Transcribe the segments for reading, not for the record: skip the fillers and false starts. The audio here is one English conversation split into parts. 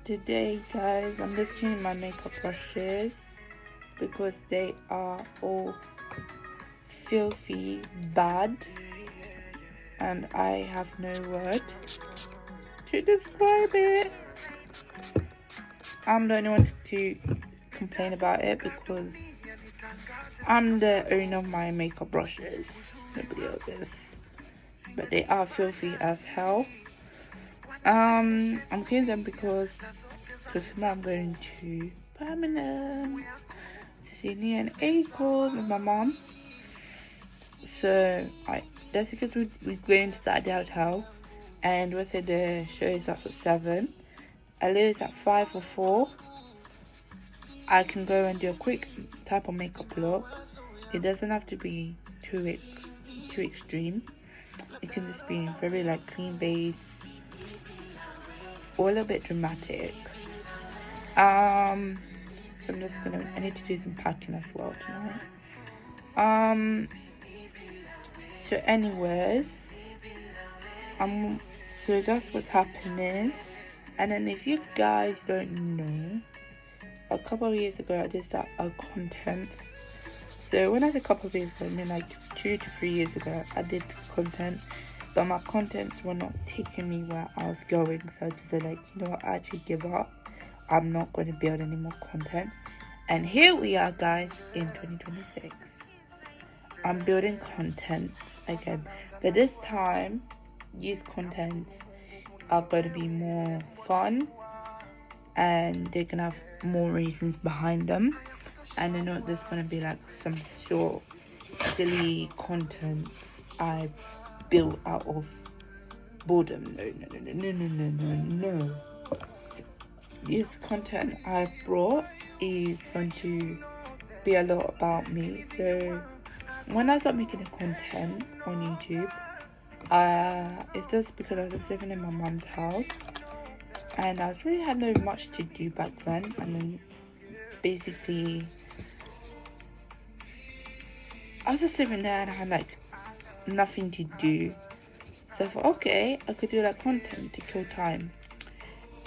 Today, guys, I'm just cleaning my makeup brushes because they are all filthy bad and I have no word to describe it. I'm the only one to complain about it because I'm the owner of my makeup brushes. Nobody else is. But they are filthy as hell. I'm cleaning them because tomorrow I'm going to Birmingham to see Nia and April with my mum. So that's because we're going to start the hotel, and we said the show starts at 7. I leave at 5 or 4. I can go and do a quick type of makeup look. It doesn't have to be too extreme. It can just be very like clean base or a little bit dramatic. So I'm just I need to do some packing as well tonight. So anyways, so that's what's happening. And then if you guys don't know, a couple of years ago I did start a content. So when I say a couple of years ago, I mean like 2 to 3 years ago, I did content, but my contents were not taking me where I was going. So I just said like, you know what, I actually give up. I'm not going to build any more content. And here we are, guys, in 2026. I'm building content again, but this time these contents are going to be more fun and they're going to have more reasons behind them, and they're not just going to be like some short silly contents I built out of boredom. No. This content I brought is going to be a lot about me. So when I start making the content on YouTube, it's just because I was living in my mum's house and I really had no much to do back then, and then basically I was just living there and I had like nothing to do. So I thought, okay, I could do like content to kill time.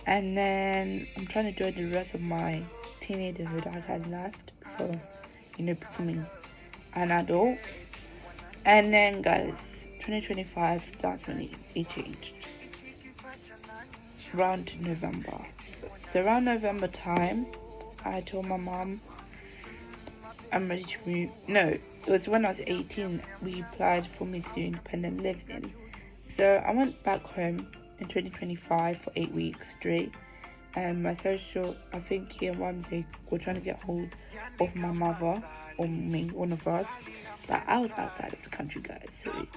And then I'm trying to enjoy the rest of my teenagerhood I had left before, becoming an adult. And then, guys, 2025, that's when it changed. Around November. So around November time, I told my mom I'm ready to move. No, it was when I was 18, we applied for me to do independent living. So I went back home in 2025 for 8 weeks straight, and my social, I think he and Ramsey were trying to get hold of my mother or me, one of us, but I was outside of the country, guys, so you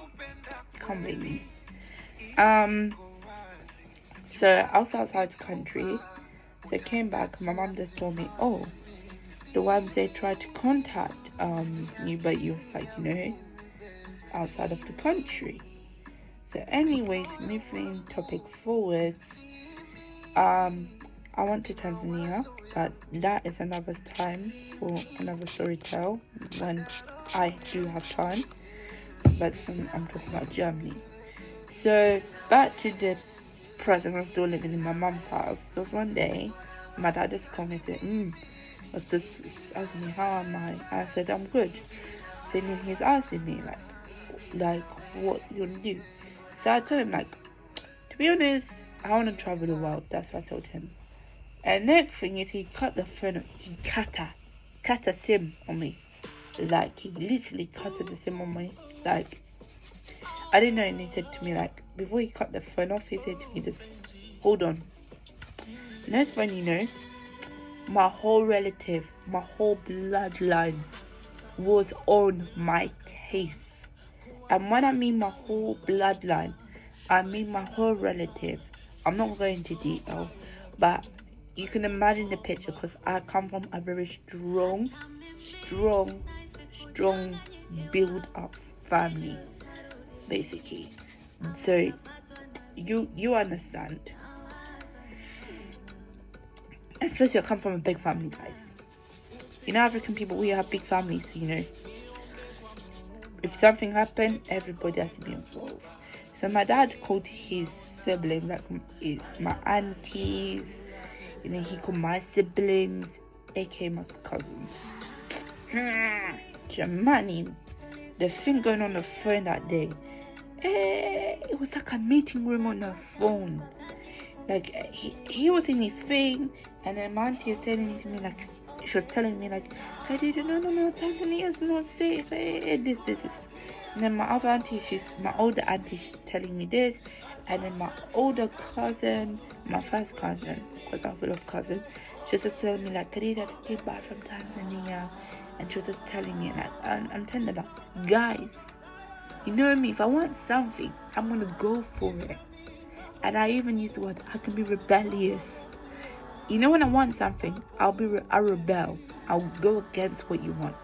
can't blame me. So I was outside the country, so I came back and my mum just told me, oh, the Ramsey tried to contact you, but you was like, outside of the country. So anyways, moving topic forwards, I went to Tanzania, but that is another time for another story tell when I do have time. But I'm talking about Germany. So back to the present, I'm still living in my mum's house. So one day, my dad just called me and said, was just asking me, how am I? I said, I'm good. So then he's asking me like what you want to do. So I told him, like, to be honest, I want to travel the world. That's what I told him. And next thing is he cut the phone, he cut a SIM on me. Like, he literally cut the SIM on me. Like, I didn't know, and he said to me, like, before he cut the phone off, he said to me, just, hold on. And that's when, my whole relative, my whole bloodline was on my case. And when I mean my whole bloodline, I mean my whole relative. I'm not going into detail, but you can imagine the picture because I come from a very strong build-up family, basically. So you understand. Especially I come from a big family, guys. African people, we have big families, so if something happened, everybody has to be involved. So my dad called his siblings, like is my aunties, And then he called my siblings, aka my cousins. Jamani, the thing going on the phone that day, it was like a meeting room on the phone. Like, he was in his thing, and then my auntie is telling to me, like, she was telling me, like, Khadija, no, Tanzania is not safe, this. And then my other auntie, my older auntie, she's telling me this, and then my older cousin, my first cousin, because I'm full of cousins, she was just telling me, like, Khadija just came back from Tanzania, and she was just telling me, like, I'm telling her, like, guys, you know me, if I want something, I'm going to go for it. And I even use the word, I can be rebellious. You know, when I want something, I'll rebel. I'll go against what you want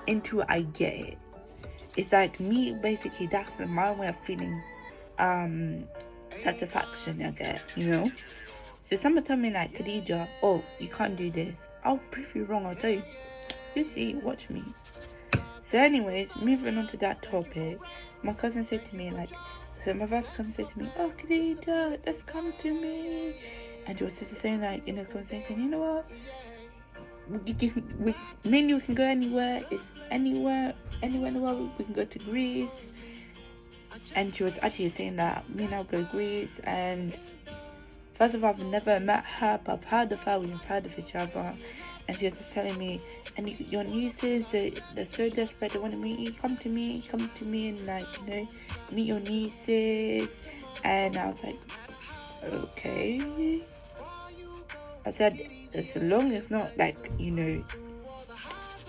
until I get it. It's like me, basically, that's my way of feeling satisfaction I get, you know. So someone tell me, like, Khadija, oh, you can't do this. I'll prove you wrong, I'll tell you. You see, watch me. So anyways, moving on to that topic, my cousin said to me, like, so my first cousin said to me, oh, Khadija, let's come to me. And she was just saying, like, in a conversation, you know what? Me and you can go anywhere. It's anywhere in the world. We can go to Greece. And she was actually saying that me and I will go to Greece. And first of all, I've never met her, but I've heard of her. We've heard of each other. And she was just telling me, and your nieces, they're so desperate, they want to meet you. Come to me, and, like, you know, meet your nieces. And I was like, okay. I said, as long as not, like, you know,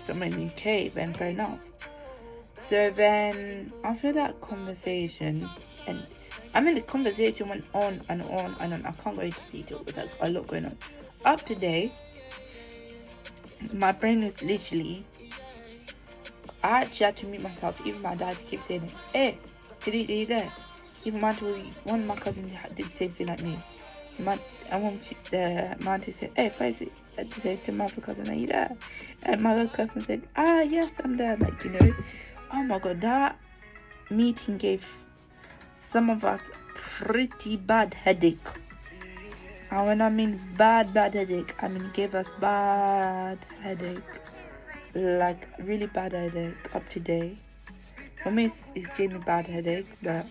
somewhere in the UK, then fair enough. So then, after that conversation, and I mean, the conversation went on and on and on. I can't go into detail, but there's a lot going on. Up to date, my brain is literally, I actually had to mute myself. Even my dad keeps saying, hey, are you there? Even one of my cousins did the same thing like me. My auntie said, hey, Faisy, to say to my other cousin, are you there? And my other cousin said, yes, I'm there. Like, you know, oh my God, that meeting gave some of us pretty bad headache. And when I mean bad headache, I mean gave us bad headache. Like, really bad headache up to date. For me, it's gave me bad headache, but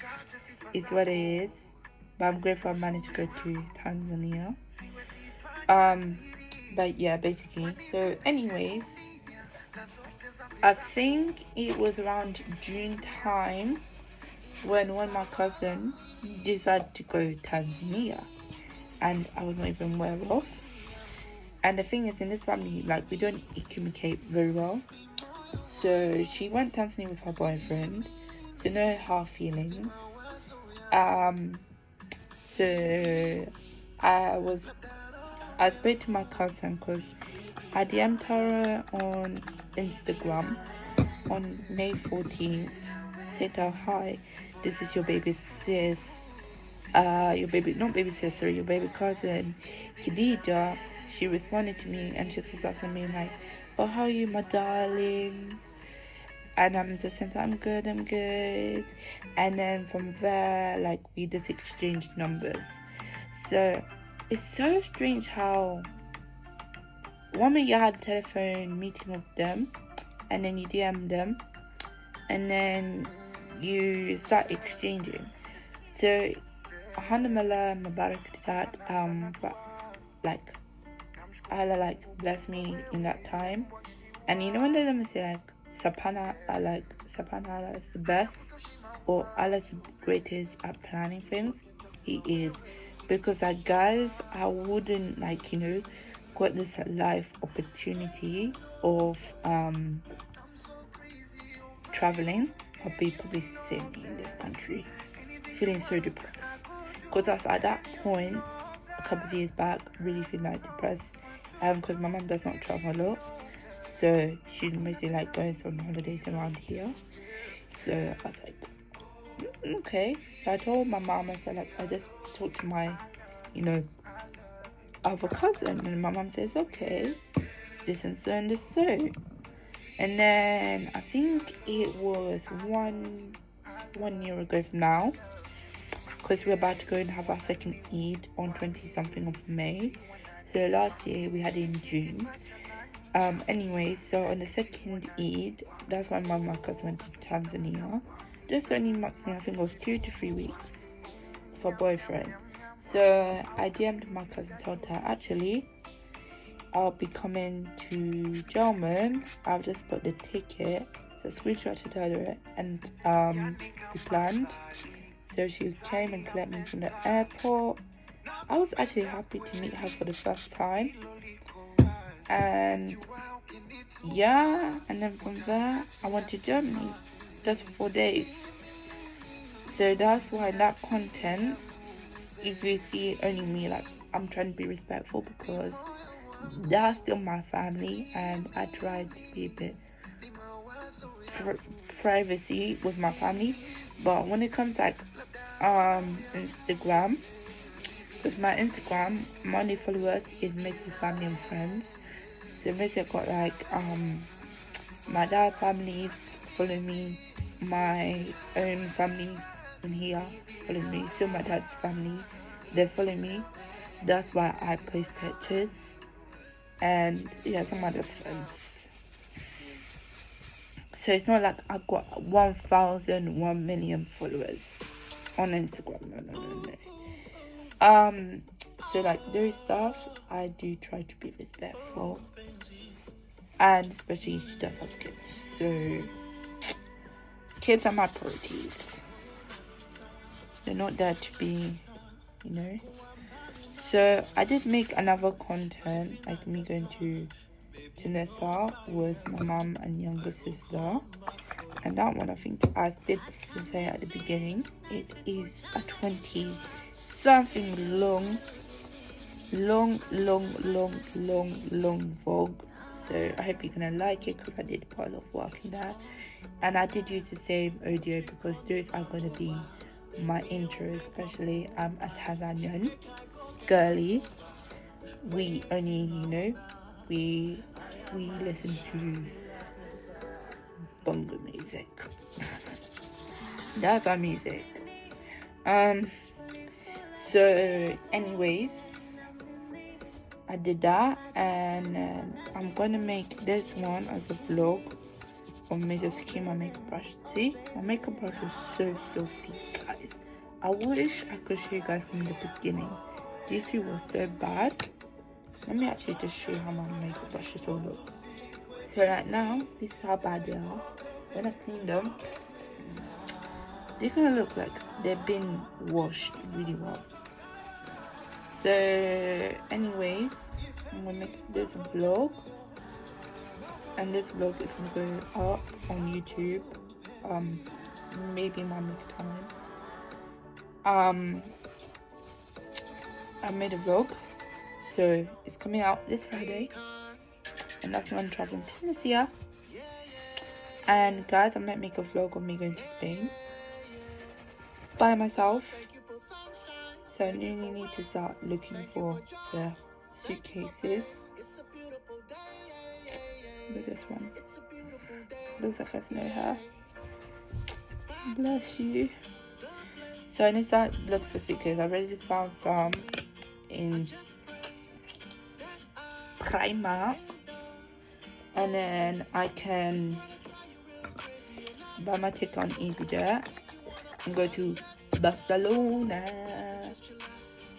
it's what it is. But I'm grateful I managed to go to Tanzania. But yeah, basically. So anyways, I think it was around June time when one of my cousins decided to go to Tanzania. And I was not even aware of. And the thing is, in this family, like, we don't communicate very well. So she went to Tanzania with her boyfriend. So no hard feelings. So I spoke to my cousin because I DM'd her on Instagram on May 14th. Said to her, hi, this is your baby sis. Your baby cousin, Khadija. She responded to me and she just asked me, like, oh, how are you, my darling? And I'm just saying, I'm good. And then from there, like, we just exchanged numbers. So it's so strange how one minute you had a telephone meeting with them, and then you DM them, and then you start exchanging. So alhamdulillah, Mubarak to that. But like, Allah, like, bless me in that time. And you know when they say, like, Subhana Allah is the best, or Allah is the greatest at planning things. He is, because, like, guys, I wouldn't, like, you know, got this life opportunity of traveling. I'll be probably sitting in this country feeling so depressed, because I was at that point a couple of years back really feeling like depressed, because my mum does not travel a lot. So she's mostly like going on holidays around here. So I was like, okay. So I told my mom, I said, like, I just talked to my, you know, other cousin, and my mom says, okay, this and so and this so. And then I think it was one year ago from now, because we're about to go and have our second Eid on 20 something of May. So last year we had it in June. Anyway, so on the second Eid, that's when my Marcus went to Tanzania. Just only maximum, I think it was 2 to 3 weeks for boyfriend. So I DM'd Marcus and told her, actually, I'll be coming to German. I've just bought the ticket. So screenshotted her and we planned. So she came and collected me from the airport. I was actually happy to meet her for the first time. And yeah, and then from there I went to Germany just for 4 days. So that's why that content, if you see only me, like, I'm trying to be respectful because that's still my family, and I try to be a bit privacy with my family. But when it comes to like Instagram, with my Instagram, my only followers is mostly family and friends. So mostly I got like my dad's families follow me, my own family in here follow me, still my dad's family, they follow me. That's why I post pictures, and yeah, some other friends. So it's not like I've got 1,000, 1 million followers on Instagram. No. So like those stuff, I do try to be respectful, and especially if she does have kids. So kids are my priorities. They're not there to be, you know. So I did make another content, like me going to Nessa with my mum and younger sister, and that one I think I did say at the beginning, it is a 20 something long vlog. So I hope you're gonna like it because I did put a lot of work in that, and I did use the same audio because those are gonna be my intro, especially I'm a Tanzanian girly. We only, you know, we listen to bongo music. That's our music. So anyways, I did that, and I'm gonna make this one as a vlog of me just keep my makeup brush. See, my makeup brush is so filthy, guys. I wish I could show you guys from the beginning. This was so bad. Let me actually just show you how my makeup brushes all look. So right now, this is how bad they are. When I clean them, they're gonna look like they've been washed really well. So anyways, I'm gonna make this vlog, and this vlog is gonna go up on YouTube maybe in 1 week's time. I made a vlog, so it's coming out this Friday, and that's when I'm traveling to Tunisia. And guys, I might make a vlog of me going to Spain by myself. So I really need to start looking for the suitcases. Look at this one. Looks like it has no hair. Bless you. So I need to start looking for suitcases. I already found some in Primark, and then I can buy my ticket on EasyJet and go to Barcelona.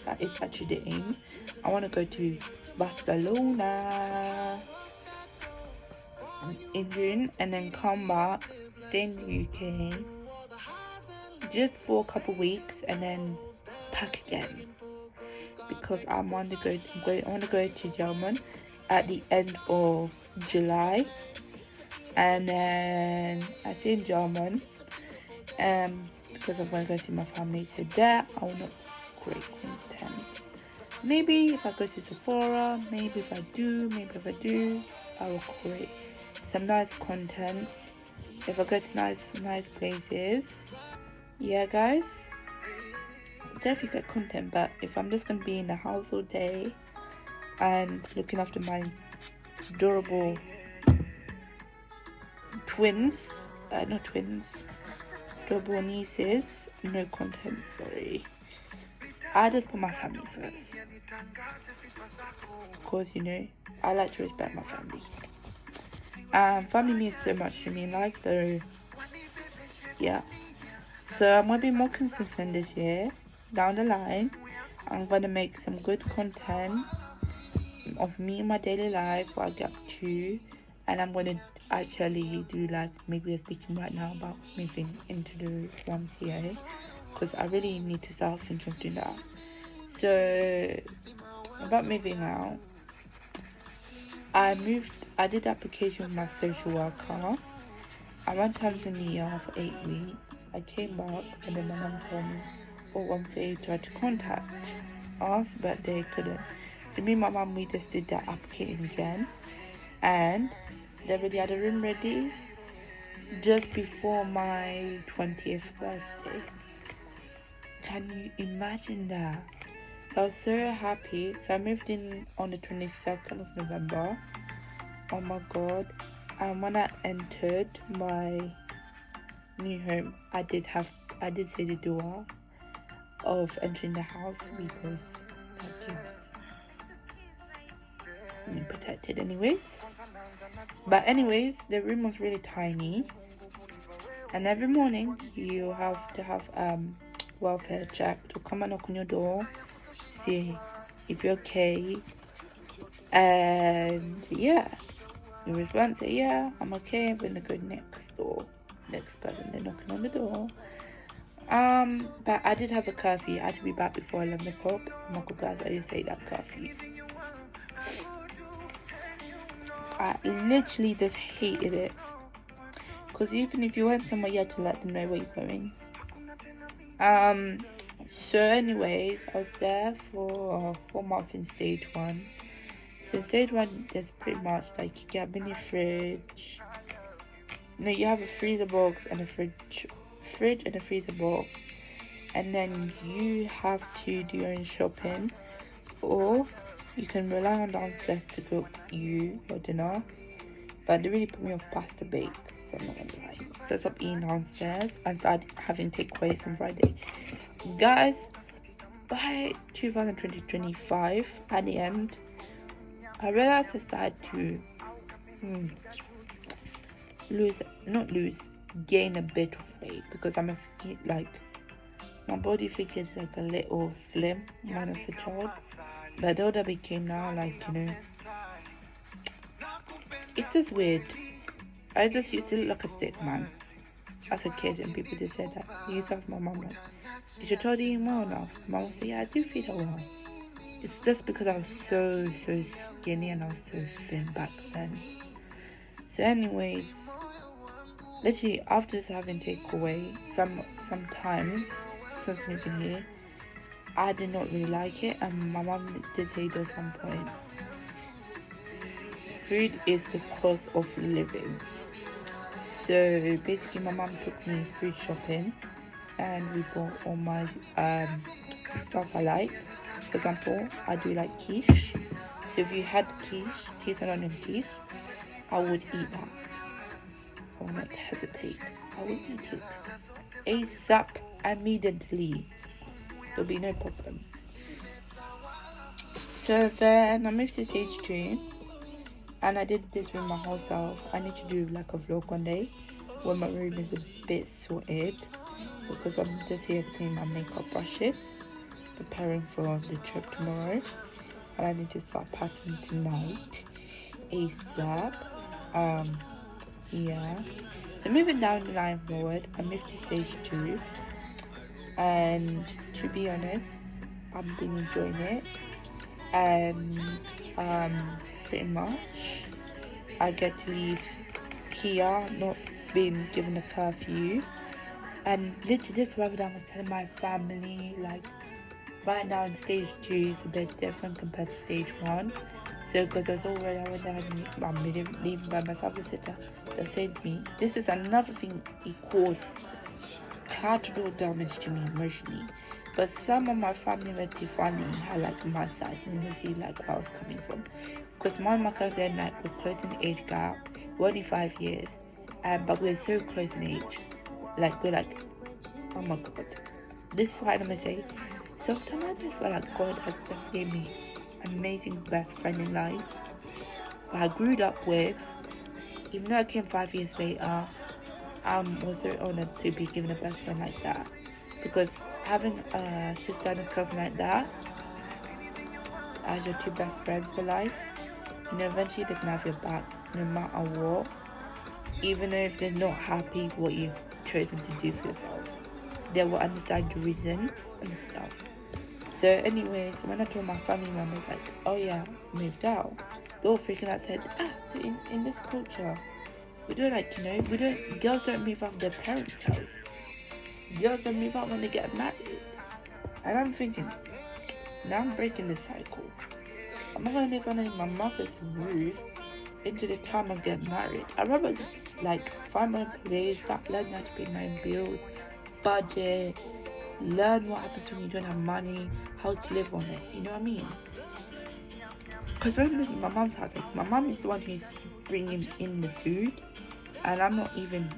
That is actually the aim. I want to go to Barcelona in June and then come back, stay in the UK just for a couple weeks and then pack again, because I want to go to German at the end of July, and then I stay in German because I'm going to go see my family. So there I want to create content. Maybe if I go to Sephora, maybe if I do, I will create some nice content. If I go to nice places, yeah guys, definitely get content. But if I'm just gonna be in the house all day and looking after my adorable adorable nieces, no content, sorry. I just put my family first. Of course, you know, I like to respect my family. Family means so much to me in life, so yeah. So I'm gonna be more consistent this year. Down the line, I'm gonna make some good content of me in my daily life, what I get up to, and I'm gonna actually do like maybe we're speaking right now about moving into the YMCA, because I really need to start thinking of doing that. So about moving out, I did the application with my social worker. I went to Tanzania for 8 weeks. I came back and then my mum told me, oh, YMCA tried to contact us, but they couldn't. So me and my mum, we just did that application again, and they already had a room ready just before my 20th birthday. Can you imagine that? So I was so happy. So I moved in on the 22nd of November. Oh my god. And when I entered my new home, I did say the door of entering the house, because that keeps me protected anyways. But anyways, the room was really tiny, and every morning you have to have welfare check to come and knock on your door, see if you're okay, and yeah, you respond, say yeah, I'm okay. I'm gonna go next person, they're knocking on the door. But I did have a curfew. I had to be back before 11 o'clock. Oh my god, guys, I did say that curfew. I literally just hated it, because even if you went somewhere, you had to let them know where you're going. So anyways, I was there for 4 months in stage 1. So stage 1, there's pretty much like you get a mini fridge. No, you have a freezer box and a fridge and a freezer box, and then you have to do your own shopping, or you can rely on downstairs to cook you your dinner. But they really put me off pasta bake, so I'm not gonna lie. So I stopped eating downstairs and started having takeaways on Friday. Guys, by 2025, at the end, I realized I started to gain a bit of weight, because I'm a skinny, like my body figure is like a little slim when I was a child. But the older I became now, like, you know, it's just weird. I just used to look like a stick man as a kid, and people just said that. You used to ask my mum, like, is your child eating well enough? Mum would say, yeah, I do feed her well. It's just because I was so skinny and I was so thin back then. So anyways, literally after just having takeaway, sometimes since moving here, I did not really like it, and my mum did say at some point, food is the cost of living. So basically my mum took me food shopping, and we bought all my stuff I like. For example, I do like quiche. So if you had cheese and onion quiche, I would eat that. I will not hesitate. I will eat it ASAP, immediately. There'll be no problem. So then I moved to stage 2, and I did this with my whole self. I need to do like a vlog one day when my room is a bit sorted, because I'm just here to clean my makeup brushes, preparing for the trip tomorrow, and I need to start packing tonight ASAP. Yeah. So moving down the line forward, I moved to stage 2, and to be honest, I've been enjoying it, and pretty much I get to leave here, not being given a curfew, and literally this is what I was telling my family, like, right now in stage 2 is a bit different compared to stage 1. So because I went there, I'm leaving by myself, the sitter that saved me. This is another thing, it caused collateral damage to me emotionally. But some of my family were too funny, I like my side, and they see like where I was coming from. Because my cousin, like, we're close in the age gap, we're only 5 years, but we're so close in age. Like, we're like, oh my god. This is what I'm gonna say. sometimes I just feel like God has just gave me an amazing best friend in life that I grew up with. Even though I came 5 years later, I was very honored to be given a best friend like that. Because having a sister and a cousin like that as your two best friends for life, eventually they can have your back no matter what. Even if they're not happy with what you've chosen to do for yourself, they will understand your reason and stuff. So anyways, when I told my family members like, oh yeah, I moved out, they all freaking out, said, so in this culture, we don't girls don't move out of their parents' house. Girls don't move out when they get married. And I'm thinking, now I'm breaking the cycle. I'm not gonna live under my mother's roof into the time I get married. I'd rather find my place, start learning how to pay my bills, budget, learn what happens when you don't have money, how to live on it, you know what I mean? Because when I live in my mom's house, my mom is the one who's bringing in the food, and I'm not even,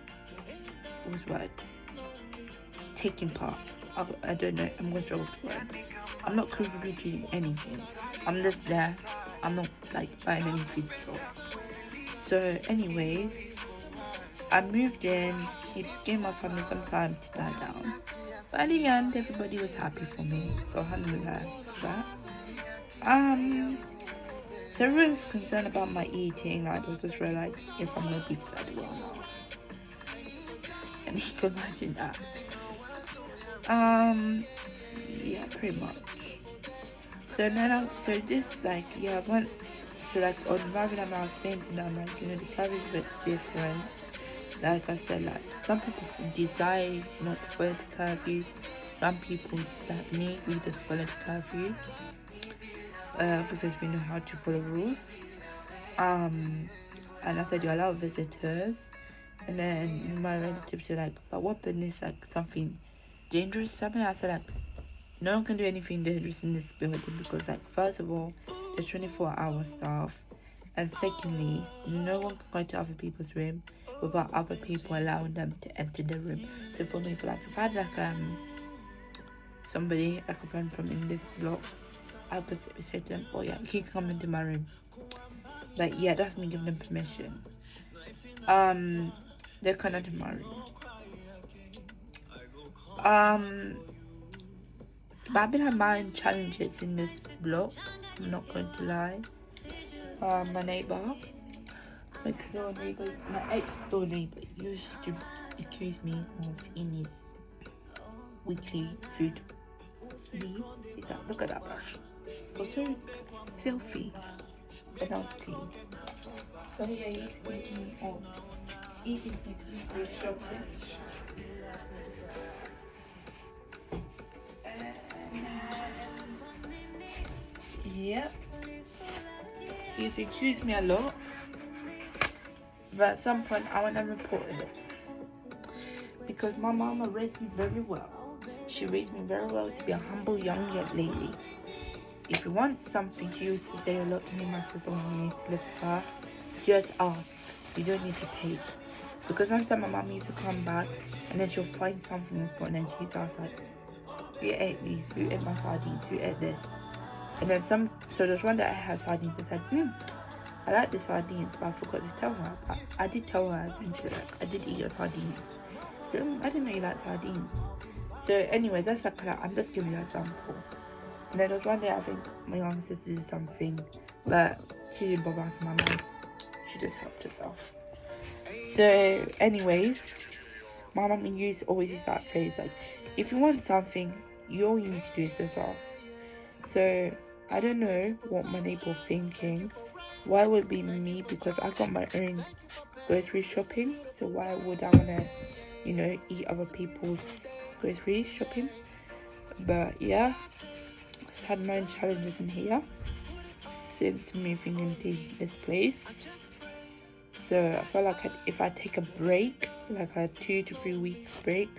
taking part. I don't know, I'm going to struggle with the word. I'm not contributing anything. I'm just there. I'm not buying any food stuff. So anyways, I moved in. It gave my family some time to die down. But at the end, everybody was happy for me. So alhamdulillah for that. So everyone was concerned about my eating. I just realized if I'm not being fed well now. And you can imagine that. Yeah, pretty much. So now, on Ramadan I was saying to them, the curry is a bit different. Like I said, some people decide not to follow the curfew. Some people, like me, we just follow the curfew. Because we know how to follow rules. And I said, you allow visitors. And then my relatives said, but what business, something dangerous, something? I said, no one can do anything dangerous in this building because, first of all, there's 24-hour staff, and secondly, no one can go to other people's room without other people allowing them to enter the room. So for me, if I had somebody, a friend from in this block, I could say to them, oh yeah, you can come into my room. Yeah, that's me giving them permission. They can't enter my room. But I've been having challenges in this block, I'm not going to lie. My neighbour, my ex-door neighbour used to accuse me of eating his weekly food. Look at that brush. It was so filthy, but now it's clean. So yeah, he's accusing me of eating his weekly shopping. Yep. He used to accuse me a lot, but at some point I went and reported it. Because my mama raised me very well. She raised me very well to be a humble young lady. If you want something, she used to say a lot to me, my sister, when we used to live with her, just ask. You don't need to take. Because sometimes my mom used to come back and then she'll find something that's gone and she's asked who ate these? Who ate my sardines? Who ate this? And then so there's one that I had sardines. I said, I like the sardines, but I forgot to tell her. But I did tell her eventually, I did eat your sardines. So I didn't know you like sardines. So anyways, that's I'm just giving you an example. And then there was one day, I think my younger sister did something, but she didn't bother asking my mom. She just helped herself. So anyways, my mom always use that phrase, if you want something, all you need to do is just ask. So I don't know what my neighbor was thinking. Why would it be me? Because I got my own grocery shopping. So why would I want to, eat other people's grocery shopping? But yeah, I've had my own challenges in here since moving into this place. So I feel like if I take a break, like a 2 to 3 weeks break,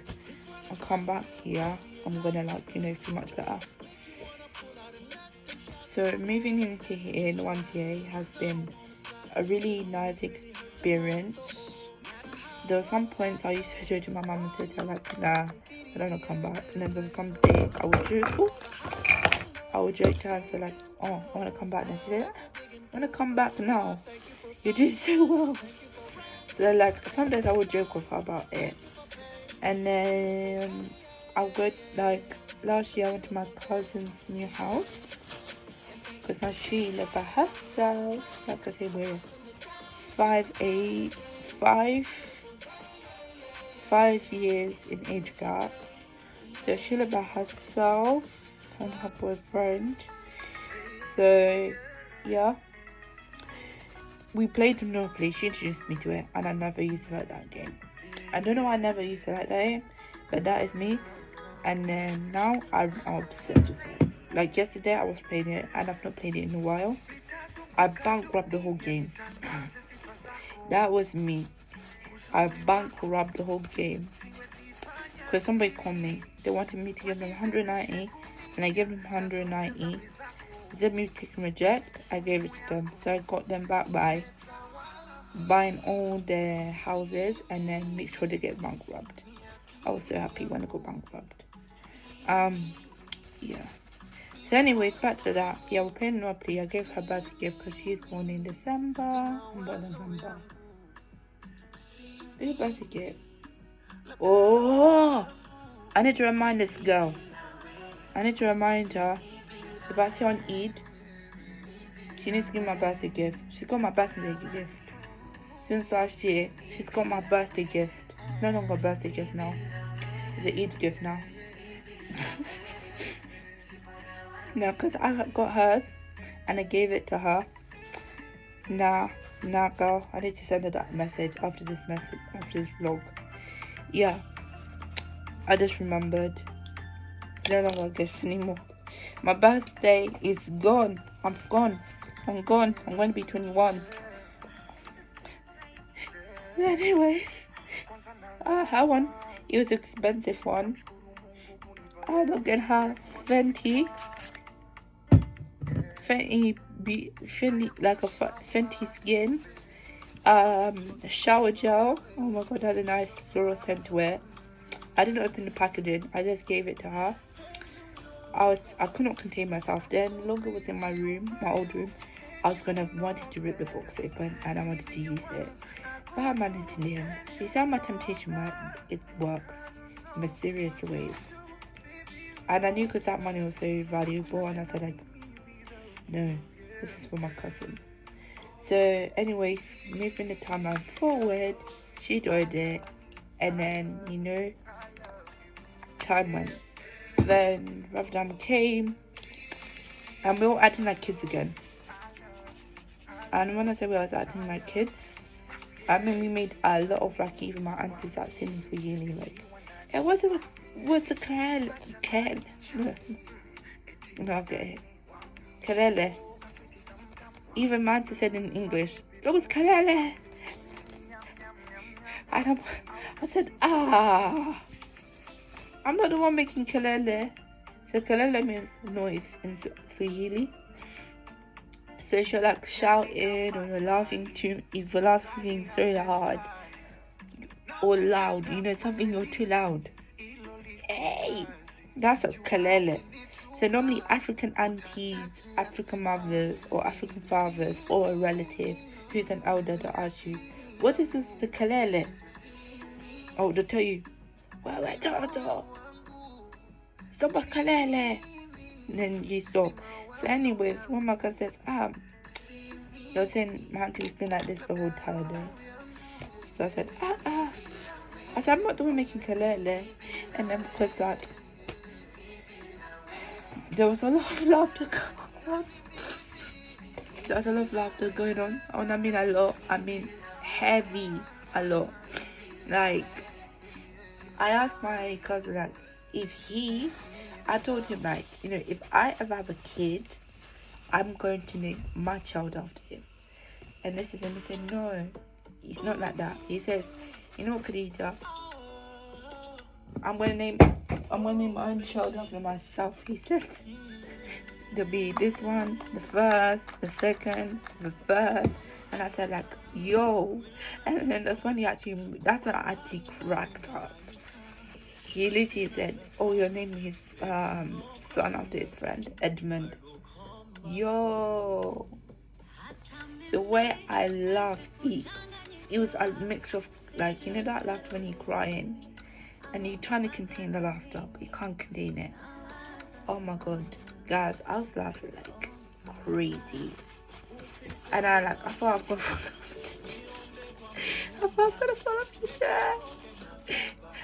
I'll come back here, I'm gonna feel much better. So moving into here in 1 year has been a really nice experience. There were some points I used to show to my mum and say to her nah, I don't want to come back. And then there were some days I would choose, I would joke to her and say like, oh, I want to come back now. She said, I want to come back now. You're doing so well. So like, some days I would joke with her about it. And then I'll go, like, last year I went to my cousin's new house. Because now she lived by herself. Like I said, we're 5 years in age gap. So she lived by herself and her boyfriend. So yeah, we played Monopoly. She introduced me to it, and I never used to like that game. I don't know why I never used to like that game, but that is me. And then now I'm obsessed with it. Like yesterday I was playing it, and I've not played it in a while. I bankrupt the whole game. That was me. I bankrupt the whole game. Because somebody called me. They wanted me to give them 190, and I gave them 190. Instead of me clicking reject, I gave it to them. So I got them back by buying all their houses and then make sure they get bankrupt. I was so happy when I got bankrupt. Yeah. So anyways, back to that. Yeah, we're playing Monopoly. I gave her birthday gift because she's born in December. I'm born in November. Who's birthday gift? Oh! I need to remind this girl. I need to remind her. If I see on Eid, she needs to give my birthday gift. She's got my birthday gift. Since last year, she's got my birthday gift. It's no longer a birthday gift now. It's an Eid gift now. No, because I got hers and I gave it to her. Nah, girl. I need to send her that message after this vlog. Yeah. I just remembered. It's no longer a gift anymore. My birthday is gone. I'm gone. I'm going to be 21. Anyways. I had one. It was an expensive one. I don't get her Fenty, like a Fenty skin, shower gel. Oh my god, that had a nice floral scent to it. I didn't open the packaging. I just gave it to her. I couldn't contain myself. Then the longer it was in my room, my old room, I wanted to rip the box open and I wanted to use it. But I managed to know. You see how my temptation works in mysterious ways. And I knew because that money was so valuable, and I said like, no, this is for my cousin. So anyways, moving the timeline forward, she enjoyed it, and then time went. Then Ramadan came, and we were acting like kids again. And when I say we were acting like kids, I mean we made a lot of like even my aunties that sins were really like, it wasn't what's a Kelele? No, I'll get it. Kelele. Even Mansa said in English, it was Kelele. And I said, I'm not the one making Kelele. So Kelele means noise in Swahili. So if you're like shouting or you're laughing if you're laughing so hard or loud, something you're too loud. Hey, that's a Kelele. So normally African aunties, African mothers, or African fathers, or a relative who's an elder to ask you, what is the Kelele? Oh, they'll tell you, well, Toto. Stop a Kelele. And then you stop. So anyways, when my cousin says, you're saying my auntie's been like this the whole entire day. So I said, I said, I'm not the one making Kelele. And then because like, there was a lot of laughter going on. Oh, I mean a lot. I mean heavy a lot. Like, I asked my cousin like, I told him like, if I ever have a kid, I'm going to name my child after him. And this is when he said, no, it's not like that. He says, you know what, Khadija? I'm gonna name my own child after myself. He says there'll be this one, the first, the second, the third, and I said like, yo, and then that's when I actually cracked up. He literally said, oh, your name is son of this friend, Edmund. Yo, the way I laughed, it was a mixture of, like, you know that laughter when you're crying and you're trying to contain the laughter, but you can't contain it. Oh my god, guys, I was laughing like crazy. And I thought I was gonna fall off the chair. I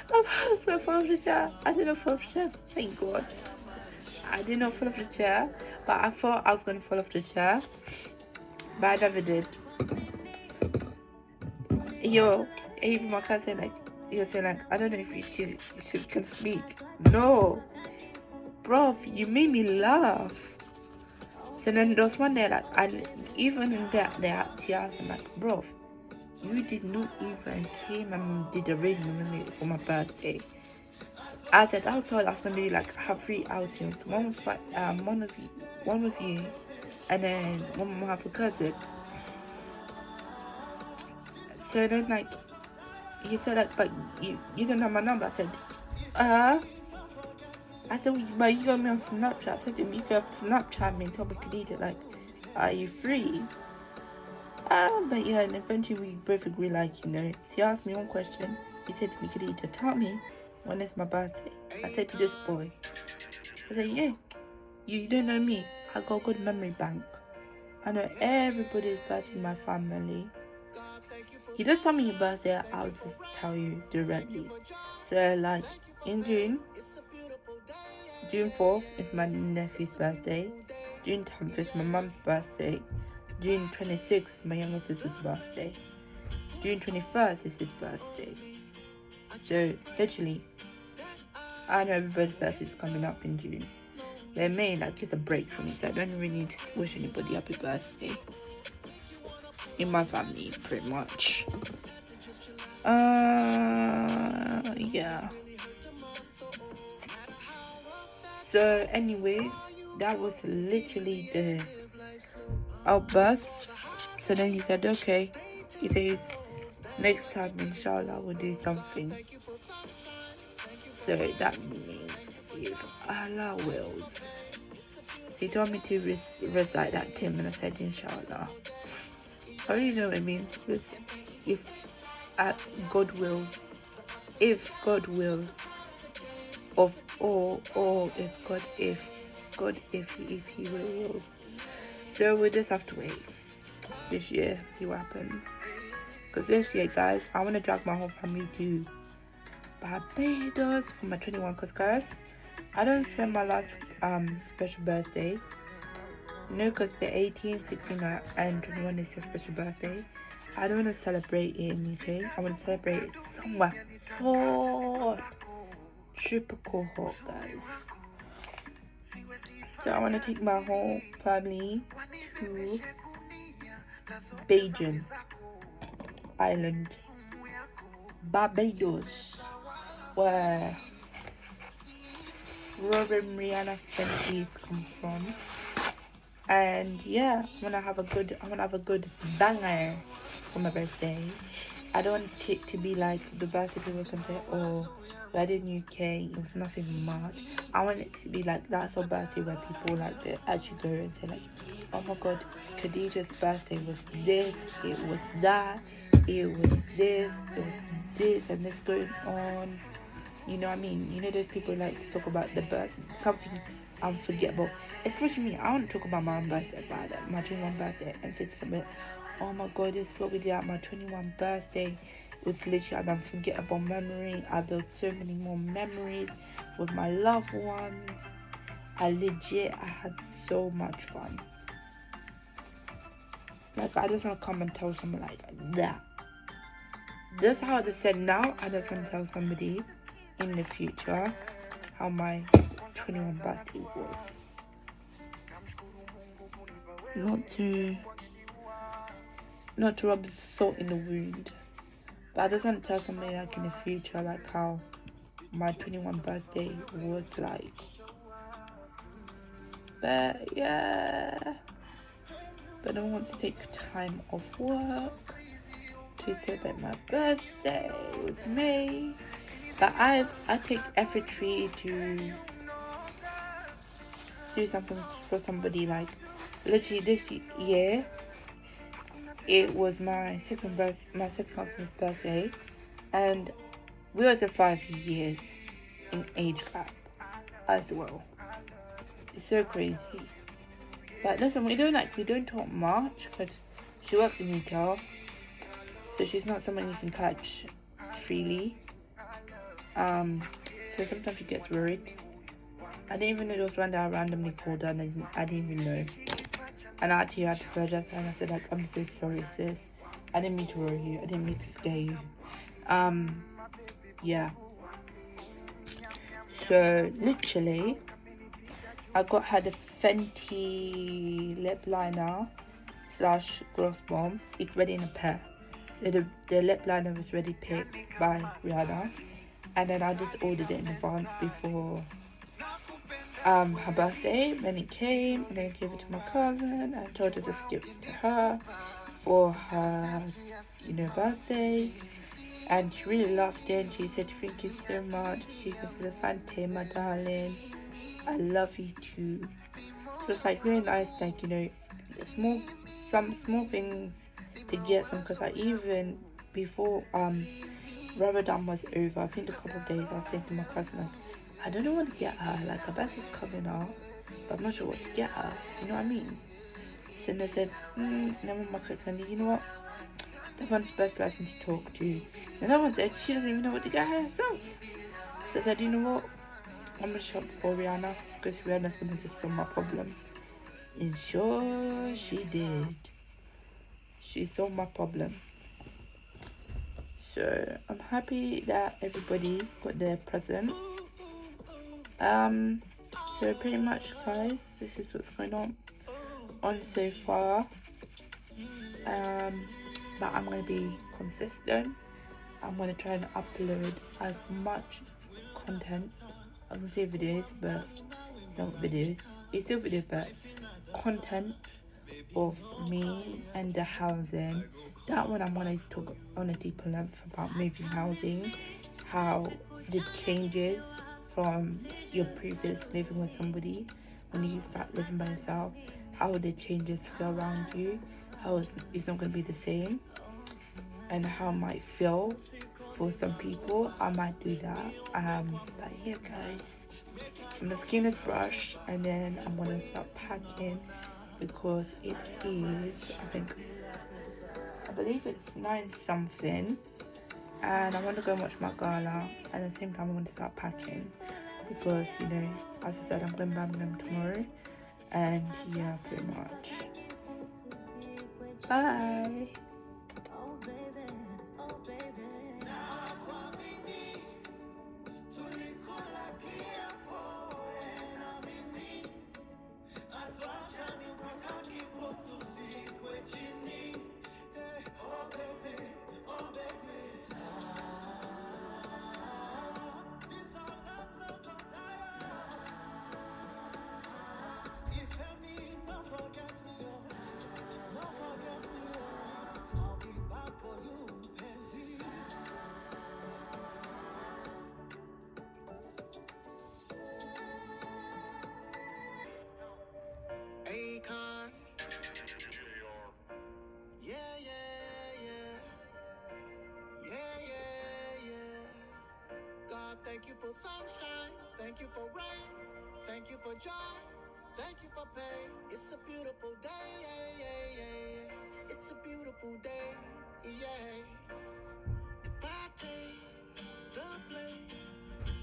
thought I was gonna fall off the chair. I didn't fall off the chair, thank god. I did not fall off the chair, but I thought I was gonna fall off the chair, but I never did. Yo, even my cousin, like, he was saying, like, I don't know if she can speak. No, bro, you made me laugh. So then there was one day, like, even in that, she asked me, like, bro, you did not even came and did a radio for my birthday. I said, I was told I was gonna do like have 3 outings. One was for one with you, and then one with my cousin. So then, like, he said, like, but you don't have my number. I said, I said, well, but you got me on Snapchat. I said to him, you got Snapchat me and told me to delete it. Like, are you free? But yeah, and eventually we both agree, like, you know. So he asked me one question. He said to me, Khadija, tell me when is my birthday. I said to this boy, I said, yeah, you don't know me. I got a good memory bank. I know everybody's birthday in my family. You don't tell me your birthday, I'll just tell you directly. So, like, in June 4th is my nephew's birthday. June 10th is my mum's birthday. June 26th is my younger sister's birthday. June 21st is his birthday. So, literally, I know everybody's birthday is coming up in June. They may, like, just a break for me, so I don't really need to wish anybody happy birthday. In my family, pretty much. Yeah. So, anyways, that was literally the outburst. So then he said, okay. He says, next time, inshallah, we'll do something. So that means if Allah wills. So he told me to recite that to him, and I said, inshallah. I don't really know what it means, because if God wills, if God wills, of all, or if he wills. So we just have to wait this year, see what happens. Because this year, guys, I want to drag my whole family to Barbados for my 21, because guys, I don't spend my last special birthday, you know, because the 18, 16 and 21 is your special birthday. I don't want to celebrate it in UK. I want to celebrate it somewhere hot, super cool hot, guys. So I want to take my whole family to Bajan Island, Barbados, where Robin Rihanna Fenties come from. And yeah, I wanna have a good banger for my birthday. I don't want it to be like the birthday people can say, oh, we're in UK, it was nothing mad. I want it to be like that's a birthday where people like they actually go and say like, oh my god, Khadija's birthday was this, it was that, it was this, and this going on. You know what I mean? You know those people like to talk about the birth, something unforgettable. Especially me, I want to talk about my own birthday, about my 21 birthday, and say to somebody, oh my god, this is what we did at my 21 birthday. It was literally an unforgettable memory. I built so many more memories with my loved ones. I had so much fun. Like, I just want to come and tell someone like that. That's how they said now. I just want to tell somebody in the future how my 21 birthday was. Not to rub salt in the wound, but I just want to tell somebody like in the future like how my 21 birthday was like. But yeah, but I don't want to take time off work to celebrate my birthday. It was May, but I take effortry to do something for somebody. Like literally this year, it was my second cousin's birthday, and we were 5 years in age gap as well. It's so crazy. But listen, we don't talk much because she works in retail, so she's not someone you can touch freely. So sometimes she gets worried. I didn't even know there was one day I randomly called her and I didn't even know. And I actually had to apologize and I said like, I'm so sorry sis. I didn't mean to worry you. I didn't mean to scare you. Yeah. So literally, I got her the Fenty lip liner / gloss bomb. It's ready in a pair. So the lip liner was ready picked by Rihanna. And then I just ordered it in advance before her birthday. When it came, and then I gave it to my cousin. I told her to give it to her for her, birthday. And she really loved it. And she said, "Thank you so much." She said, "Asante, my darling. I love you too." So it's like really nice, like some small things to get some. Because even before Ramadan was over, I think a couple of days, I was saying to my cousin, like, I don't know what to get her. Like, her birthday's coming up, but I'm not sure what to get her. You know what I mean? So then I said, never mind, my cousin, you know what? That one's the best person to talk to. And that one said she doesn't even know what to get her herself. So I said, you know what? I'm gonna shop for Rihanna because Rihanna's gonna just solve my problem. And sure she did. She solved my problem. So I'm happy that everybody got their present. So pretty much guys, this is what's going on so far. But I'm gonna be consistent. I'm gonna try and upload as much content. I was gonna say videos, but not videos. It's still video, but content of me and the housing. That one I'm gonna talk on a deeper length about moving housing, how the changes from your previous living with somebody when you start living by yourself, how the changes feel around you, how it's not gonna be the same, and how it might feel for some people. I might do that. But yeah guys, I'm gonna skin this brush and then I'm gonna start packing because it is, I believe it's 9 something, and I want to go and watch my gala, and at the same time I want to start packing because as I said, I'm going to Birmingham tomorrow. And yeah, pretty much. Bye. Thank you for sunshine, thank you for rain, thank you for joy, thank you for pain. It's a beautiful day, yeah, yeah, yeah. It's a beautiful day, yeah. If I take the blame,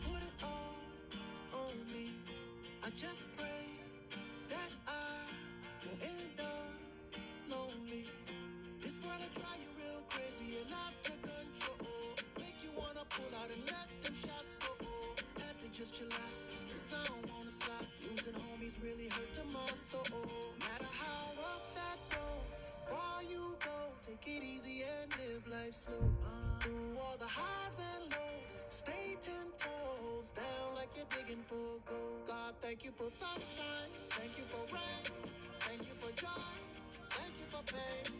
put it all on me. I just pray that I will end up lonely. This world will drive you real crazy and out of control. Make you wanna pull out and let them shots go. Have to just chill out, 'cause I don't wanna stop. Losing homies really hurt to my soul. Matter how rough that road, far you go, take it easy and live life slow. Through all the highs and lows, stay 10 toes down like you're digging for gold. God, thank you for sunshine, thank you for rain, thank you for joy, thank you for pain.